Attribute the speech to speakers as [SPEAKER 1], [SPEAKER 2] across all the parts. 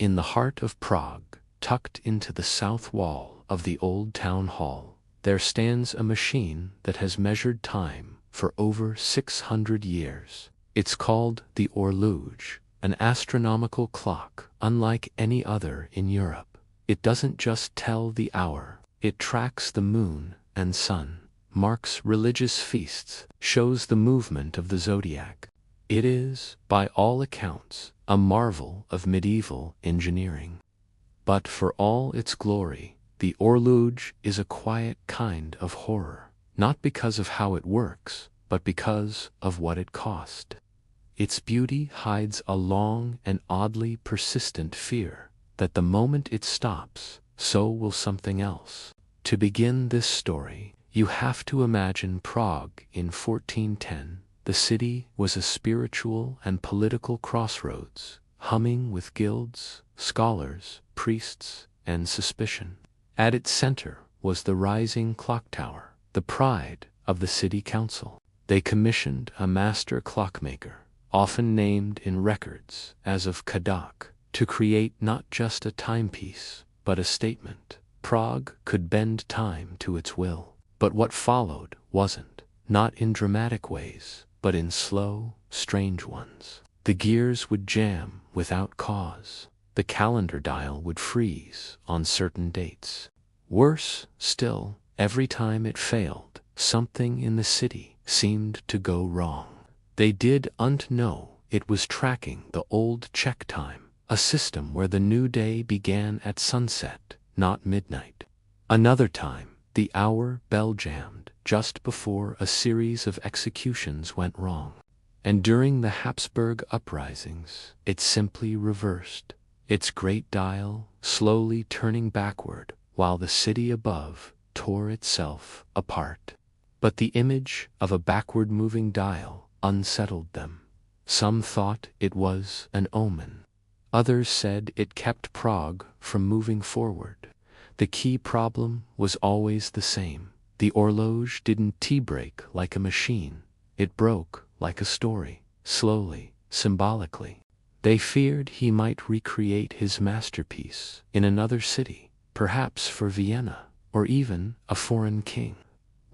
[SPEAKER 1] In the heart of Prague, tucked into the south wall of the old town hall, there stands a machine that has measured time for over 600 years. It's called the Orloj, an astronomical clock unlike any other in Europe. It doesn't just tell the hour, it tracks the moon and sun, marks religious feasts, shows the movement of the zodiac. It is, by all accounts, a marvel of medieval engineering. But for all its glory, the Orloj is a quiet kind of horror, not because of how it works, but because of what it cost. Its beauty hides a long and oddly persistent fear that the moment it stops, so will something else. To begin this story, you have to imagine Prague in 1410. The city was a spiritual and political crossroads, humming with guilds, scholars, priests, and suspicion. At its center was the rising clock tower, the pride of the city council. They commissioned a master clockmaker, often named in records as of Kadak, to create not just a timepiece, but a statement. Prague could bend time to its will. But what followed wasn't, not in dramatic ways, but in slow, strange ones. The gears would jam without cause. The calendar dial would freeze on certain dates. Worse still, every time it failed, something in the city seemed to go wrong. They didn't know it was tracking the old Czech time, a system where the new day began at sunset, not midnight. Another time, the hour bell jammed just before a series of executions went wrong. And during the Habsburg uprisings, it simply reversed, its great dial slowly turning backward while the city above tore itself apart. But the image of a backward-moving dial unsettled them. Some thought it was an omen. Others said it kept Prague from moving forward. The key problem was always the same. The Orloj didn't tea-break like a machine. It broke like a story, slowly, symbolically. They feared he might recreate his masterpiece in another city, perhaps for Vienna, or even a foreign king.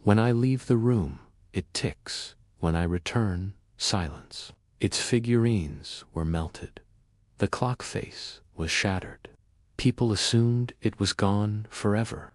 [SPEAKER 1] When I leave the room, it ticks. When I return, silence. Its figurines were melted. The clock face was shattered. People assumed it was gone forever.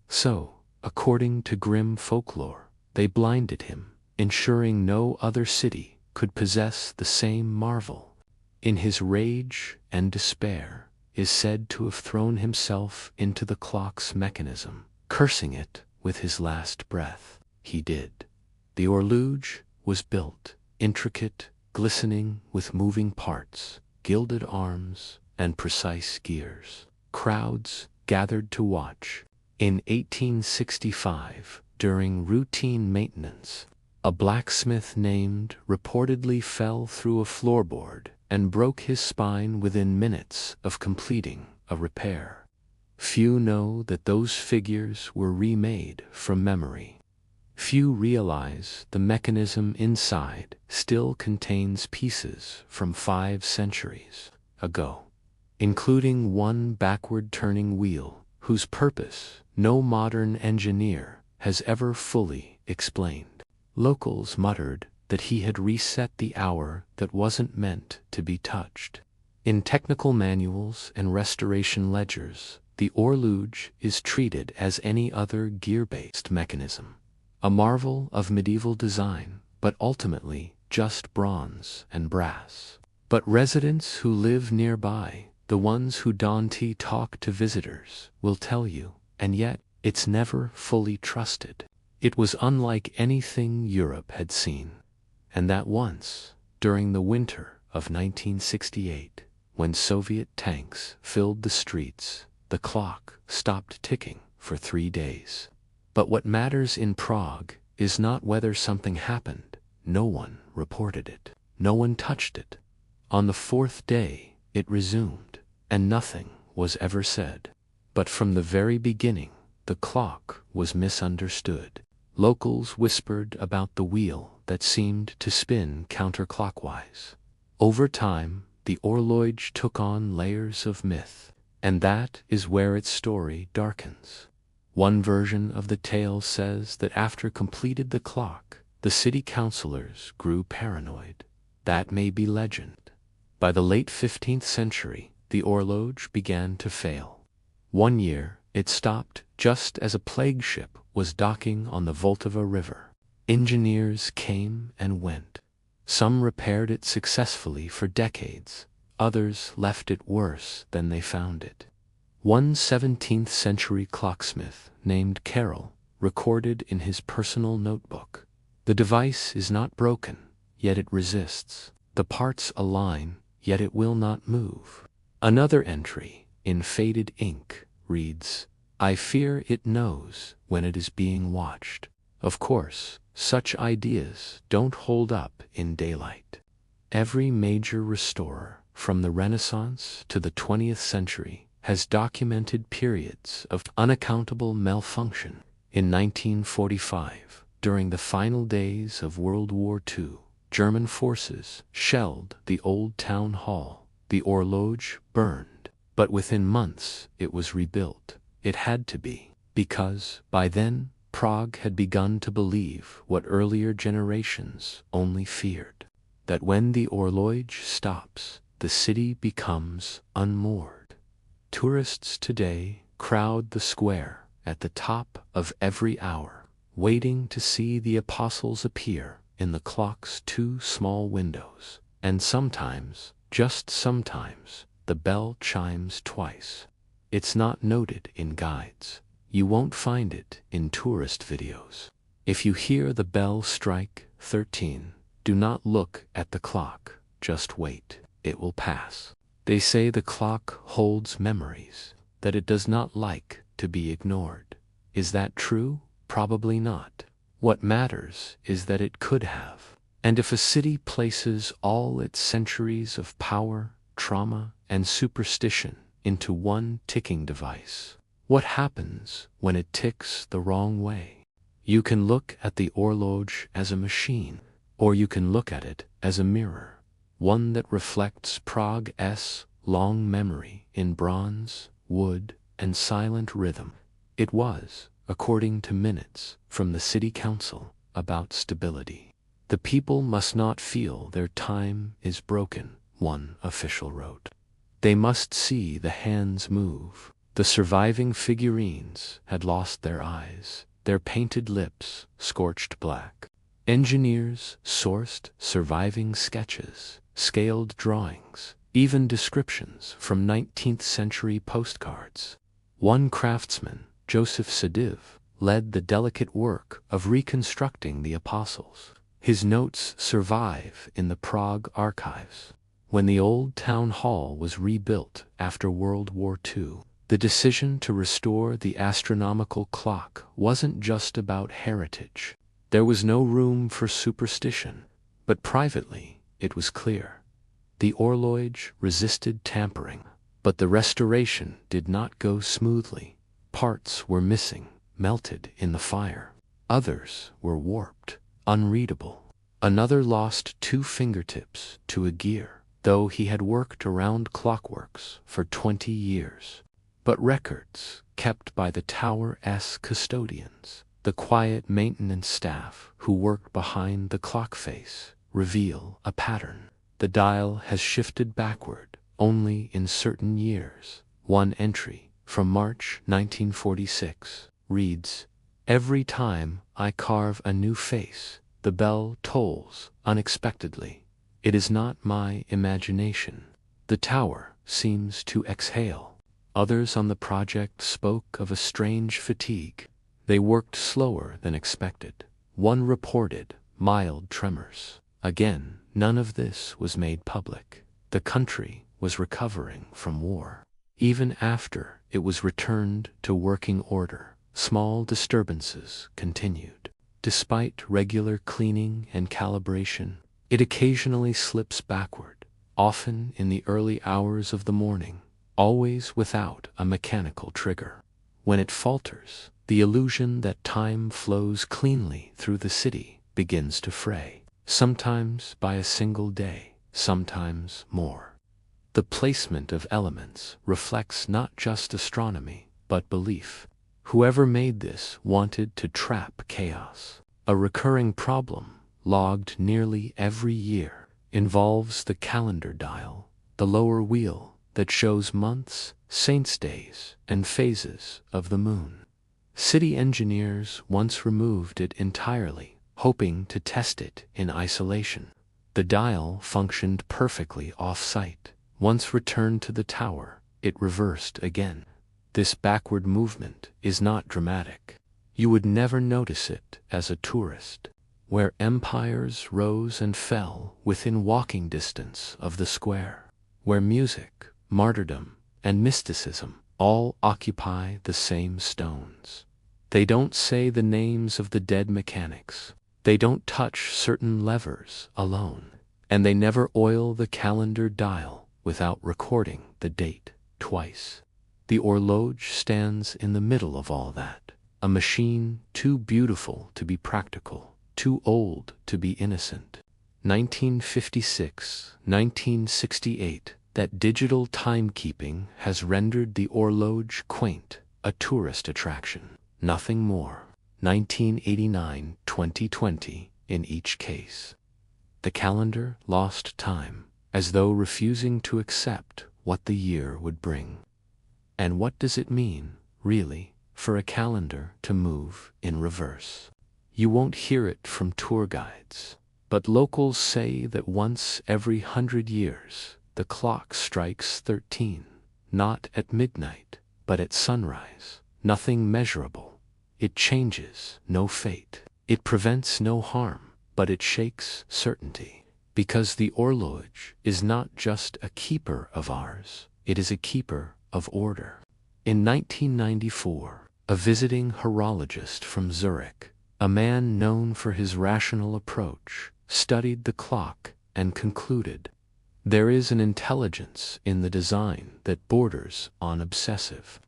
[SPEAKER 1] So, according to grim folklore, they blinded him, ensuring no other city could possess the same marvel. In his rage and despair, is said to have thrown himself into the clock's mechanism, cursing it with his last breath. He did. The Orloj was built, intricate, glistening with moving parts, gilded arms, and precise gears. Crowds gathered to watch. In 1865, during routine maintenance, a blacksmith named reportedly fell through a floorboard and broke his spine within minutes of completing a repair. Few know that those figures were remade from memory. Few realize the mechanism inside still contains pieces from 5 centuries ago, including one backward-turning wheel whose purpose no modern engineer has ever fully explained. Locals muttered that he had reset the hour that wasn't meant to be touched. In technical manuals and restoration ledgers, the Orloj is treated as any other gear-based mechanism. A marvel of medieval design, but ultimately just bronze and brass. But residents who live nearby, the ones who don't talk to visitors, will tell you, and yet, it's never fully trusted. It was unlike anything Europe had seen. And that once, during the winter of 1968, when Soviet tanks filled the streets, the clock stopped ticking for 3 days. But what matters in Prague is not whether something happened. No one reported it. No one touched it. On the 4th day, it resumed, and nothing was ever said. But from the very beginning, the clock was misunderstood. Locals whispered about the wheel that seemed to spin counterclockwise. Over time, the Orloj took on layers of myth, and that is where its story darkens. One version of the tale says that after completed the clock, the city councilors grew paranoid. That may be legend. By the late 15th century, the Orloj began to fail. One year, it stopped just as a plague ship was docking on the Vltava River. Engineers came and went. Some repaired it successfully for decades, others left it worse than they found it. One 17th-century clocksmith named Carroll recorded in his personal notebook, "The device is not broken, yet it resists. The parts align, yet it will not move." Another entry, in faded ink, reads, "I fear it knows when it is being watched." Of course, such ideas don't hold up in daylight. Every major restorer, from the Renaissance to the 20th century, has documented periods of unaccountable malfunction. In 1945, during the final days of World War II, German forces shelled the old town hall. The Orloj burned, but within months it was rebuilt. It had to be, because by then Prague had begun to believe what earlier generations only feared, that when the Orloj stops, the city becomes unmoored. Tourists today crowd the square at the top of every hour, waiting to see the apostles appear in the clock's two small windows, and sometimes, just sometimes, the bell chimes twice. It's not noted in guides. You won't find it in tourist videos. If you hear the bell strike 13, do not look at the clock, just wait. It will pass. They say the clock holds memories, that it does not like to be ignored. Is that true? Probably not. What matters is that it could have. And if a city places all its centuries of power, trauma, and superstition into one ticking device, what happens when it ticks the wrong way? You can look at the Orloj as a machine, or you can look at it as a mirror, one that reflects Prague's long memory in bronze, wood, and silent rhythm. It was, according to minutes from the city council, about stability. The people must not feel their time is broken, one official wrote. They must see the hands move. The surviving figurines had lost their eyes, their painted lips scorched black. Engineers sourced surviving sketches, scaled drawings, even descriptions from 19th-century postcards. One craftsman, Joseph Sadiv, led the delicate work of reconstructing the apostles. His notes survive in the Prague archives. When the old town hall was rebuilt after World War II, the decision to restore the astronomical clock wasn't just about heritage. There was no room for superstition, but privately it was clear. The Orloj resisted tampering, but the restoration did not go smoothly. Parts were missing, melted in the fire. Others were warped, unreadable. Another lost 2 fingertips to a gear, though he had worked around clockworks for 20 years. But records kept by the tower's custodians, the quiet maintenance staff who worked behind the clock face, reveal a pattern. The dial has shifted backward only in certain years. One entry from March 1946 reads, "Every time I carve a new face, the bell tolls unexpectedly. It is not my imagination. The tower seems to exhale." Others on the project spoke of a strange fatigue. They worked slower than expected. One reported mild tremors. Again, none of this was made public. The country was recovering from war. Even after it was returned to working order, small disturbances continued. Despite regular cleaning and calibration, it occasionally slips backward, often in the early hours of the morning, always without a mechanical trigger. When it falters, the illusion that time flows cleanly through the city begins to fray, sometimes by a single day, sometimes more. The placement of elements reflects not just astronomy, but belief. Whoever made this wanted to trap chaos. A recurring problem, logged nearly every year, involves the calendar dial, the lower wheel that shows months, saints' days, and phases of the moon. City engineers once removed it entirely, hoping to test it in isolation. The dial functioned perfectly off-site. Once returned to the tower, it reversed again. This backward movement is not dramatic. You would never notice it as a tourist. Where empires rose and fell within walking distance of the square. Where music, martyrdom, and mysticism all occupy the same stones. They don't say the names of the dead mechanics. They don't touch certain levers alone. And they never oil the calendar dial without recording the date twice. The Orloj stands in the middle of all that, a machine too beautiful to be practical, too old to be innocent. 1956, 1968, that digital timekeeping has rendered the Orloj quaint, a tourist attraction, nothing more. 1989, 2020, in each case. The calendar lost time, as though refusing to accept what the year would bring. And what does it mean, really, for a calendar to move in reverse? You won't hear it from tour guides, but locals say that once every 100 years, the clock strikes 13, not at midnight, but at sunrise. Nothing measurable. It changes no fate. It prevents no harm, but it shakes certainty. Because the Orloj is not just a keeper of ours, it is a keeper of order. In 1994, a visiting horologist from Zurich, a man known for his rational approach, studied the clock and concluded, there is an intelligence in the design that borders on obsessive.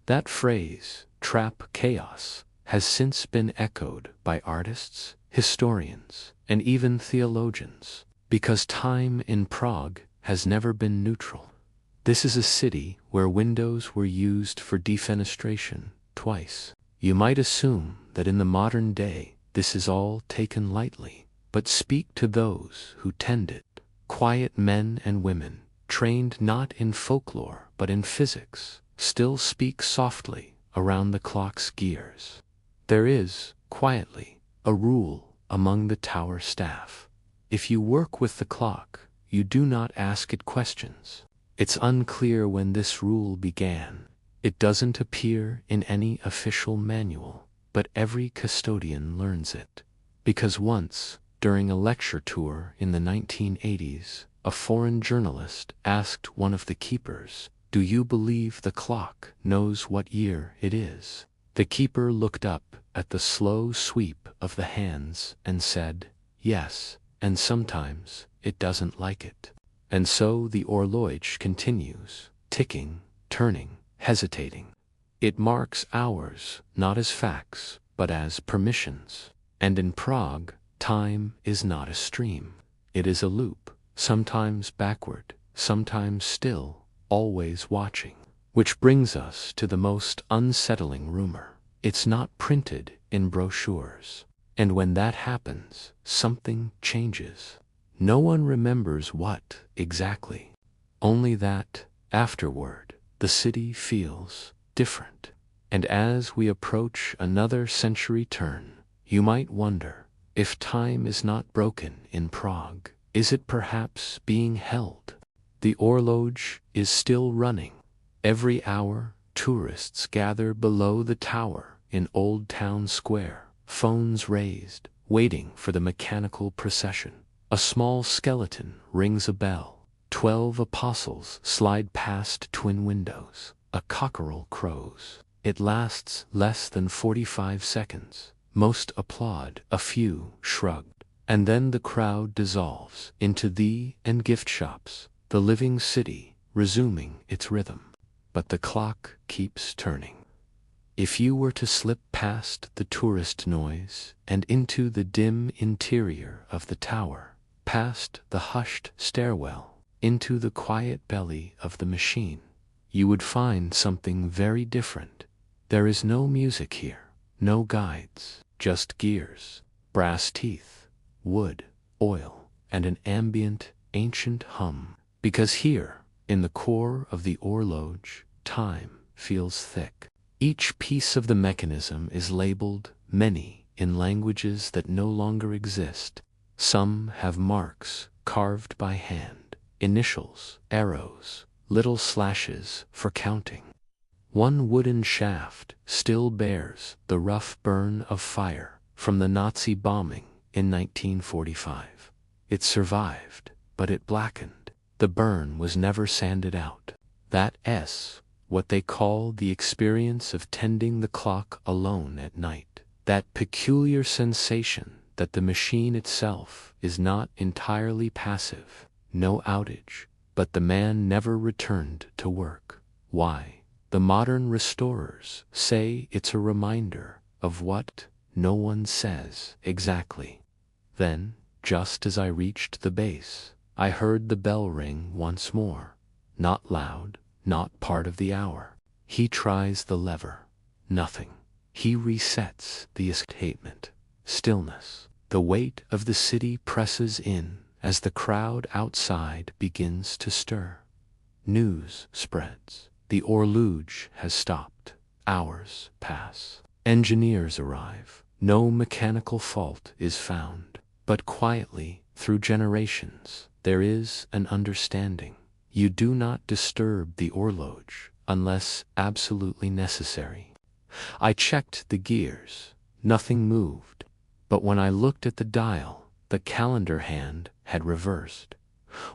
[SPEAKER 1] That phrase, trap chaos, has since been echoed by artists, historians, and even theologians, because time in Prague has never been neutral. This is a city where windows were used for defenestration twice. You might assume that in the modern day this is all taken lightly, but speak to those who tend it. Quiet men and women, trained not in folklore but in physics, still speak softly around the clock's gears. There is, quietly, a rule among the tower staff. If you work with the clock, you do not ask it questions. It's unclear when this rule began. It doesn't appear in any official manual, but every custodian learns it. Because once, during a lecture tour in the 1980s, a foreign journalist asked one of the keepers, "Do you believe the clock knows what year it is?" The keeper looked up at the slow sweep of the hands and said, "Yes, and sometimes it doesn't like it." And so the Orloj continues, ticking, turning, hesitating. It marks hours not as facts, but as permissions. And in Prague, time is not a stream. It is a loop, sometimes backward, sometimes still, always watching. Which brings us to the most unsettling rumor. It's not printed in brochures. And when that happens, something changes. No one remembers what exactly. Only that, afterward, the city feels different. And as we approach another century turn, you might wonder, if time is not broken in Prague, is it perhaps being held? The Orloj is still running. Every hour, tourists gather below the tower in Old Town Square, phones raised, waiting for the mechanical procession. A small skeleton rings a bell. 12 apostles slide past twin windows. A cockerel crows. It lasts less than 45 seconds. Most applaud, a few shrugged. And then the crowd dissolves into the and gift shops, the living city resuming its rhythm. But the clock keeps turning. If you were to slip past the tourist noise and into the dim interior of the tower, past the hushed stairwell, into the quiet belly of the machine, you would find something very different. There is no music here, no guides, just gears, brass teeth, wood, oil, and an ambient, ancient hum. Because here, in the core of the Orloj, time feels thick. Each piece of the mechanism is labeled, many in languages that no longer exist. Some have marks carved by hand, initials, arrows, little slashes for counting. One wooden shaft still bears the rough burn of fire from the Nazi bombing in 1945. It survived, but it blackened. The burn was never sanded out. That's what they call the experience of tending the clock alone at night. That peculiar sensation that the machine itself is not entirely passive. No outage, but the man never returned to work. Why? The modern restorers say it's a reminder of what no one says exactly. Then, just as I reached the base, I heard the bell ring once more. Not loud, not part of the hour. He tries the lever. Nothing. He resets the escapement. Stillness. The weight of the city presses in as the crowd outside begins to stir. News spreads. The Orloj has stopped. Hours pass. Engineers arrive. No mechanical fault is found. But quietly, through generations, there is an understanding. You do not disturb the Orloj unless absolutely necessary. I checked the gears. Nothing moved. But when I looked at the dial, the calendar hand had reversed.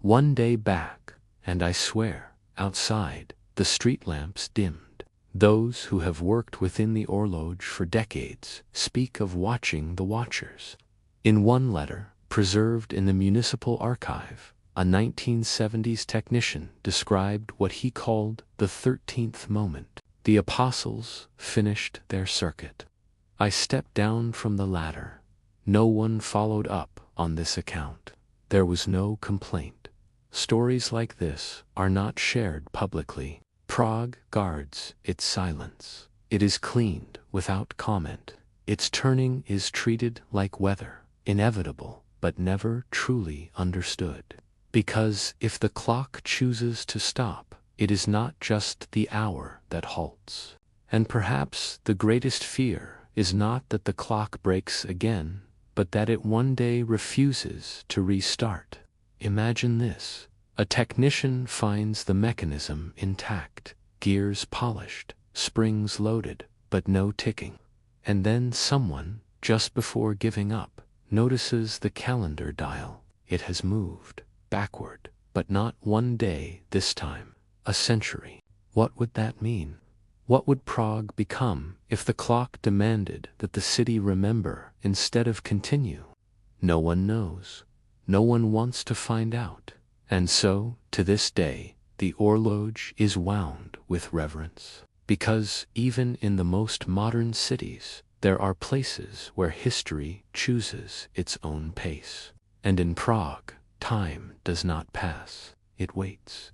[SPEAKER 1] 1 day back, and I swear, outside, the street lamps dimmed. Those who have worked within the Orloj for decades speak of watching the watchers. In one letter, preserved in the municipal archive, a 1970s technician described what he called the 13th moment. The apostles finished their circuit. I stepped down from the ladder. No one followed up on this account. There was no complaint. Stories like this are not shared publicly. Prague guards its silence. It is cleaned without comment. Its turning is treated like weather, inevitable, but never truly understood. Because if the clock chooses to stop, it is not just the hour that halts. And perhaps the greatest fear is not that the clock breaks again, but that it one day refuses to restart. Imagine this. A technician finds the mechanism intact, gears polished, springs loaded, but no ticking. And then someone, just before giving up, notices the calendar dial. It has moved backward, but not 1 day this time, a century. What would that mean? What would Prague become if the clock demanded that the city remember instead of continue? No one knows. No one wants to find out. And so, to this day, the Orloj is wound with reverence. Because even in the most modern cities, there are places where history chooses its own pace. And in Prague, time does not pass. It waits.